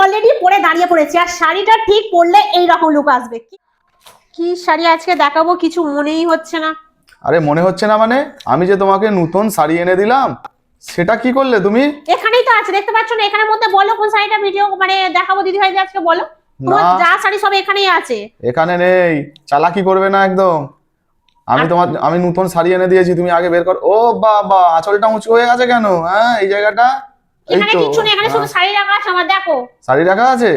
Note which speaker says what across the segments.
Speaker 1: Already পরে দাঁড়িয়ে পড়েছি, আর শাড়িটা ঠিক পরলে এইরকম লুক আসবে। কি শাড়ি আজকে দেখাবো কিছু মনেই হচ্ছে না।
Speaker 2: আরে মনে হচ্ছে না মানে? আমি যে তোমাকে নতুন শাড়ি এনে দিলাম, সেটা কি করলে তুমি?
Speaker 1: এখানেই তো আছে, দেখতে পাচ্ছ না? এখানের মধ্যে বলো কোন শাড়িটা ভিডিও মানে দেখাবো দিদি ভাই আজকে, বলো। তোমার
Speaker 2: না,
Speaker 1: যা শাড়ি সব এখানেই আছে।
Speaker 2: এখানে নেই। চালাকি করবে না একদম। আমি নতুন শাড়ি এনে দিয়েছি, তুমি আগে বের কর। ও বাবা, আঁচলটা উঁচু হয়ে গেছে কেন? হ্যাঁ, এই জায়গাটা। এই
Speaker 1: এখানে
Speaker 2: তো।
Speaker 1: কিচ্ছু নেই, এখানে শুধু শাড়ি রাখা আছে আমার, দেখো।
Speaker 2: শাড়ি রাখা আছে?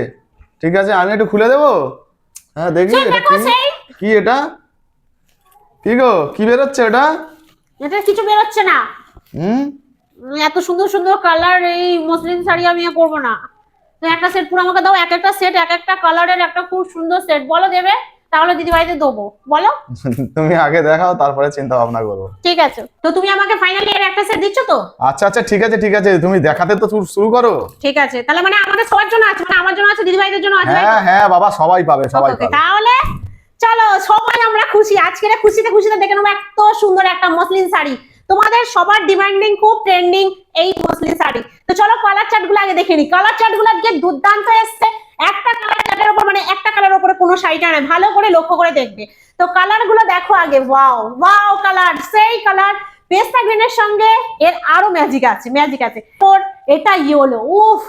Speaker 2: ঠিক আছে, আমি একটু খুলে দেবো। হ্যাঁ, দেখি
Speaker 1: সেই
Speaker 2: এটা
Speaker 1: দেখো,
Speaker 2: কি।
Speaker 1: সেই
Speaker 2: কি এটা? কি গো, কি বেরোচ্ছে এটা?
Speaker 1: এটা কিছু বেরোচ্ছে না।
Speaker 2: হুম।
Speaker 1: এত সুন্দর সুন্দর কালার, এই মসলিন শাড়ি আমি করবো না। তো একটা সেট পুরো আমাকে দাও, এক একটা সেট এক একটা কালারের একটা খুব সুন্দর সেট, বলো দেবে? তাহলে দিদি ভাইতে দেবো, বলো।
Speaker 2: তুমি আগে দেখাও, তারপরে চিন্তা ভাবনা করবো।
Speaker 1: ঠিক আছে, তো তুমি আমাকে ফাইনালি এর একটা সেট দিচ্ছ তো?
Speaker 2: আচ্ছা আচ্ছা, ঠিক আছে ঠিক আছে, তুমি দেখাতে তো শুরু করো।
Speaker 1: ঠিক আছে, তাহলে মানে আমাদের সবার জন্য আছে, মানে আমার জন্য আছে, দিদি ভাইদের জন্য আছে, তাই তো?
Speaker 2: হ্যাঁ হ্যাঁ বাবা, সবাই পাবে সবাই
Speaker 1: ওকে,
Speaker 2: পাবে।
Speaker 1: তাহলে চলো সবাই আমরা খুশি, আজকের খুশিতে খুশিতে দেখে নেবো এত সুন্দর একটা মসলিন শাড়ি। তোমাদের সবার ডিমান্ডিং, খুব ট্রেন্ডিং এই মসলিন শাড়ি। তো চলো কালার চার্ট গুলো আগে দেখে নি। কালার চার্ট গুলো আজকে দুর্দান্ত এসছে। একটা কালার চার্টের উপর মানে একটা কালার উপরে কোনো শাড়িটা নেই, ভালো করে লক্ষ্য করে দেখবে। তো কালার গুলো দেখো আগে, ওয়াও ওয়াও কালার, সেই কালার। পেস্তা গ্রিনের সঙ্গে এর আরো ম্যাজিক আছে, ম্যাজিক আছে। এটা ইয়েলো, উফ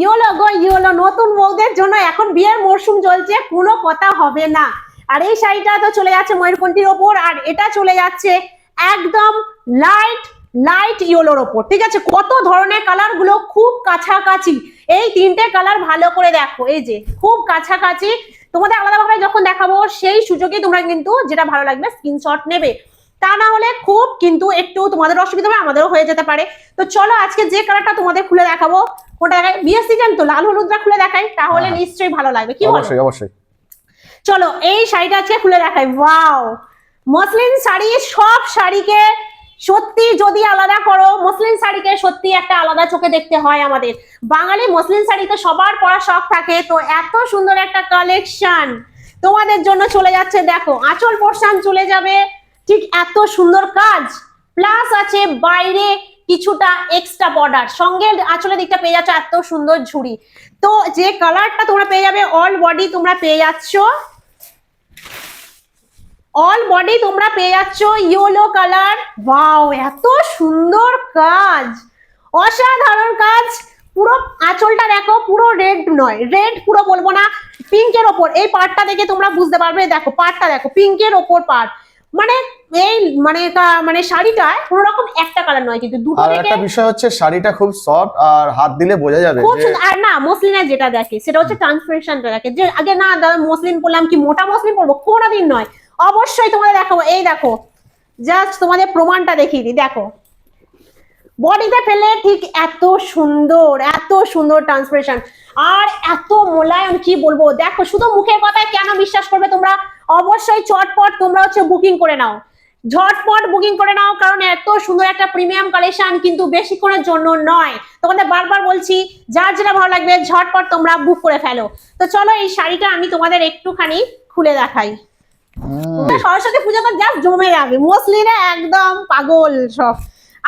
Speaker 1: ইয়েলো গো ইয়েলো, নতুন বউদের জন্য এখন বিয়ের মরশুম চলছে, কোনো কথা হবে না। আর এই শাড়িটা তো চলে যাচ্ছে ময়ূরকণ্ঠীর ওপর, আর এটা চলে যাচ্ছে একদম লাইট লাইট ইয়েলোর ওপর। ঠিক আছে, কত ধরনের কালার গুলো খুব কাছাকাছি। এই তিনটে কালার ভালো করে দেখো, এই যে খুব কাছাকাছি। তোমাদের আলাদাভাবে যখন দেখাবো সেই সুযোগে তোমরা কিন্তু যেটা ভালো লাগবে স্ক্রিনশট নেবে, তা না হলে খুব কিন্তু একটু তোমাদের অসুবিধা হবে, আমাদেরও হয়ে যেতে পারে। তো চলো আজকে যে কালারটা তোমাদের খুলে দেখাবো, কোনটা দেখাই? বিয়ের সিজন তো লাল হলুদটা খুলে দেখাই, তাহলে নিশ্চয়ই ভালো লাগবে, কি বলো?
Speaker 2: অবশ্যই অবশ্যই।
Speaker 1: চলো এই শাড়িটা আজকে খুলে দেখাই। ওয়াও, মসলিন শাড়ি, সব শাড়িকে সত্যি যদি আলাদা করো, মসলিন শাড়িকে সত্যি একটা আলাদা চোখে দেখতে হয় আমাদের। বাঙালি মসলিন শাড়ি তো সবার পরা শখ থাকে, তো এত সুন্দর একটা কালেকশন তোমাদের জন্য চলে যাচ্ছে। দেখো আঁচল পোর্শন চলে যাবে ঠিক এত সুন্দর কাজ, প্লাস আছে বাইরে কিছুটা এক্সট্রা বর্ডার, সঙ্গে আঁচলের দিকটা পেয়ে যাচ্ছ এত সুন্দর ঝুড়ি। তো যে কালারটা তোমরা পেয়ে যাবে, অল বডি তোমরা পেয়ে যাচ্ছ, অল বডি তোমরা পেয়ে যাচ্ছ ইয়েলো কালার। ওয়াও, এত সুন্দর কাজ, অসাধারণ কাজ। পুরো আঁচলটা দেখো, পুরো রেড নয়, রেড পুরো বলবো না, পিঙ্কের ওপর। এই পার্টটা দেখে তোমরা বুঝতে পারবে, দেখো পার্টটা দেখো, পিঙ্কের ওপর পার্ট। মানে এই মানে শাড়িটা কোনো রকম একটা কালার নয়, কিন্তু দুটো
Speaker 2: আর
Speaker 1: থেকে
Speaker 2: একটা বিষয় হচ্ছে, শাড়িটা খুব সফট, আর হাত দিলে বোঝা যাবে
Speaker 1: খুব
Speaker 2: যে।
Speaker 1: সুন্দর। আর না, মসলিনের যেটা দেখে সেটা হচ্ছে ট্রান্সপারেন্টটা দেখে, যে আগে না দাদা মসলিন পরলাম, কি মোটা মসলিন পরবো, কোনোদিন নয়। অবশ্যই তোমাদের দেখাবো, এই দেখো জাস্ট তোমাদের প্রমাণটা দেখিয়ে দিই, দেখো বডিতে ফেলে ঠিক এত সুন্দর ট্রান্সপারেশন, আর এত মোলায়েম, কি বলবো। দেখো শুধু মুখের কথায় কেন বিশ্বাস করবে তোমরা, অবশ্যই চটপট তোমরা হচ্ছে বুকিং করে নাও, ঝটপট বুকিং করে নাও, কারণ এত সুন্দর একটা প্রিমিয়াম কালেকশন কিন্তু বেশিক্ষণের জন্য নয়। তোমাদের বারবার বলছি, যার যেটা ভালো লাগবে ঝটপট তোমরা বুক করে ফেলো। তো চলো এই শাড়িটা আমি তোমাদের একটুখানি খুলে দেখাই। সরস্বতী পুজো তো জাস্ট জমে যাবে, মসলিনে একদম পাগল সব।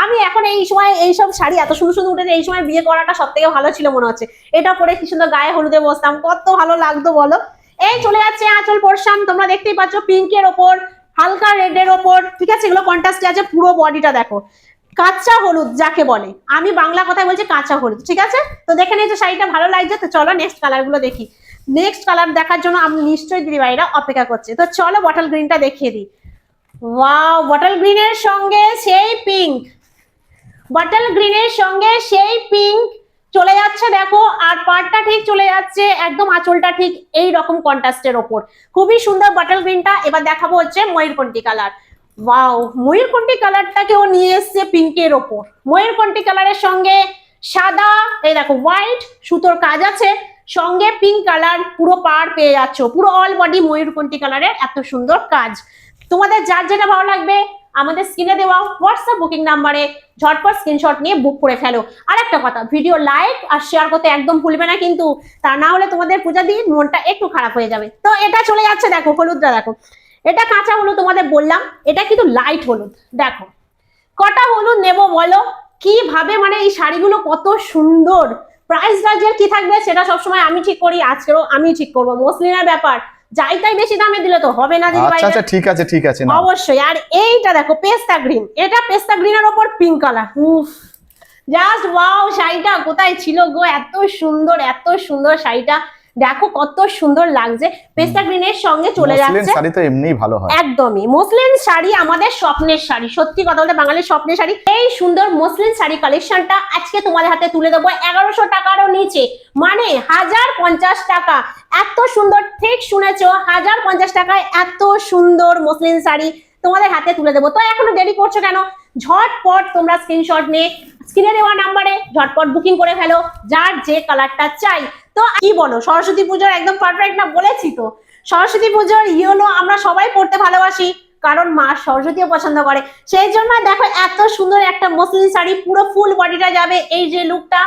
Speaker 1: আমি এখন এই সময় এইসব শাড়ি এত সুন্দর সুন্দর উঠেছে, এই সময় বিয়ে করাটা সব থেকে ভালো ছিল মনে হচ্ছে। এটা পরে কি সুন্দর গায়ে হলুদে বসতাম, কত ভালো লাগতো বলো। এই চলে যাচ্ছে আঁচল পোর্শন, তোমরা দেখতেই পাচ্ছ পিঙ্কের ওপর হালকা রেডের ওপর। ঠিক আছে, এগুলো কন্ট্রাস্টে আছে। পুরো বডিটা দেখো, কাঁচা হলুদ যাকে বলে, আমি বাংলা কথায় বলছি কাঁচা হলুদ। ঠিক আছে, তো দেখে নিয়েছো শাড়িটা ভালো লাগছে, তো চলো নেক্সট কালার গুলো দেখি। নেক্সট কালার দেখার জন্য আমি নিশ্চয়ই দিদি ভাইরা অপেক্ষা করছে, তো চলো বটল গ্রিনটা দেখিয়ে দিই। ওয়াও, বটল গ্রিনের সঙ্গে সেই পিঙ্ক, বটল গ্রিনের সঙ্গে সেই পিঙ্ক চলে যাচ্ছে দেখো, আর পাড়টা ঠিক চলে যাচ্ছে একদম আঁচলটা ঠিক এই রকম কন্ট্রাস্টের ওপর, খুবই সুন্দর বটল গ্রিনটা। এবার দেখাবো হচ্ছে ময়ূরকণ্ঠী কালার। ওয়াও, ময়ূরকণ্ঠী কালারটাকেও নিয়ে এসছে পিঙ্কের ওপর, ময়ূরকণ্ঠী কালারের সঙ্গে সাদা, এই দেখো হোয়াইট সুতোর কাজ আছে, সঙ্গে পিঙ্ক কালার পুরো পাড় পেয়ে যাচ্ছ, পুরো অল বডি ময়ূরকণ্ঠী কালারের এত সুন্দর কাজ। তোমাদের যার যেটা ভালো লাগবে আমাদের স্ক্রিনে দেওয়া হোয়াটসঅ্যাপ বুকিং নাম্বারে ঝটপট স্ক্রিনশট নিয়ে বুক করে ফেলো। আর একটা কথা, ভিডিও লাইক আর শেয়ার করতে একদম ভুলবে না কিন্তু, তা না হলে তোমাদের পূজা দিন মনটা একটু খারাপ হয়ে যাবে। তো এটা চলে যাচ্ছে দেখো হলুদটা, দেখো এটা কাঁচা হলুদ তোমাদের বললাম, এটা কিন্তু লাইট হলুদ। দেখো কটা হলুদ নেব বলো, কিভাবে মানে এই শাড়িগুলো কত সুন্দর, প্রাইস রাজের কি থাকবে সেটা সবসময় আমি ঠিক করি, আজকেও আমি ঠিক করবো। মসলিনের ব্যাপার, যাই তাই বেশি দামে দিলে তো হবে না দিদি
Speaker 2: আচ্ছা আচ্ছা ঠিক আছে না
Speaker 1: অবশ্যই। আর এইটা দেখো পেস্তা গ্রিন, এটা পেস্তা গ্রিনের ওপর পিঙ্ক কালার, উফ জাস্ট ওয়াও। শাড়িটা কোথায় ছিল গো, এত সুন্দর শাড়িটা, দেখো কত সুন্দর লাগছে, পেস্তা গ্রিনের সঙ্গে চলে
Speaker 2: মসলিন
Speaker 1: যাচ্ছে।
Speaker 2: শাড়ি তো এমনিই ভালো হয়।
Speaker 1: একদমই মসলিন শাড়ি আমাদের স্বপ্নের শাড়ি, সত্যি কথা বলতে বাঙালির স্বপ্নের শাড়ি। এই সুন্দর মসলিন শাড়ি কালেকশনটা আজকে তোমাদের হাতে তুলে দেবো 1100 টাকারও নিচে, মানে 1050 টাকা। এত সুন্দর, ঠিক শুনেছো, 1050 টাকায় এত সুন্দর মসলিন শাড়ি তোমাদের হাতে তুলে দেবো। তো এখনো দেরি করছো কেন, ঝটপট তোমরা স্ক্রিনশট নিয়ে স্ক্রিনে দেওয়া নাম্বারে ঝটপট বুকিং করে ফেলো, যার যে কালারটা চাই। তো কি বলো, সরস্বতী পুজোর একদম পারফেক্ট না বলেছি তো? সরস্বতী পুজোর ইয়েলো আমরা সবাই পড়তে ভালোবাসি, কারণ মা সরস্বতীও পছন্দ করে। সেই জন্য দেখো এত সুন্দর একটা মসলিন শাড়ি, পুরো ফুল বডিটা যাবে এই যে লুকটা,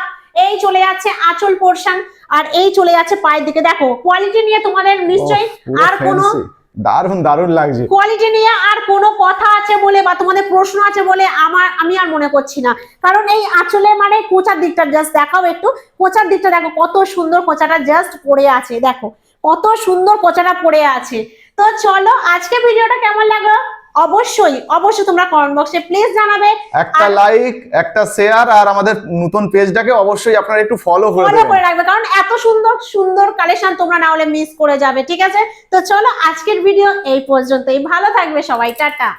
Speaker 1: এই চলে যাচ্ছে আঁচল পোর্শন, আর এই চলে যাচ্ছে পায়ের দিকে। দেখো কোয়ালিটি নিয়ে তোমাদের নিশ্চয়ই আর কোনো
Speaker 2: দারুণ লাগছে।
Speaker 1: কোয়ালিটি নিয়ে আর কোনো কথা আছে বলে বা তোমাদের প্রশ্ন আছে বলে আমি আর মনে করছি না, কারণ এই আঁচলে মানে কোঁচার দিকটা জাস্ট দেখাও একটু, কোঁচার দিকটা দেখো কত সুন্দর কোঁচাটা জাস্ট পড়ে আছে, দেখো কত সুন্দর কোঁচাটা পড়ে আছে। তো চলো আজকে ভিডিওটা কেমন লাগলো অবশ্যই তোমরা কমেন্ট বক্সে প্লিজ জানাবে।
Speaker 2: একটা লাইক, একটা শেয়ার, আর আমাদের নতুন পেজটাকে অবশ্যই আপনারা একটু ফলো করে
Speaker 1: ফলো
Speaker 2: দেবেন।
Speaker 1: করে রাখবে, কারণ এত সুন্দর কালেকশন তোমরা না হলে মিস করে যাবে, ঠিক আছে? তো চলো আজকের ভিডিও এই পর্যন্তই, ভালো থাকবে সবাই, টাটা।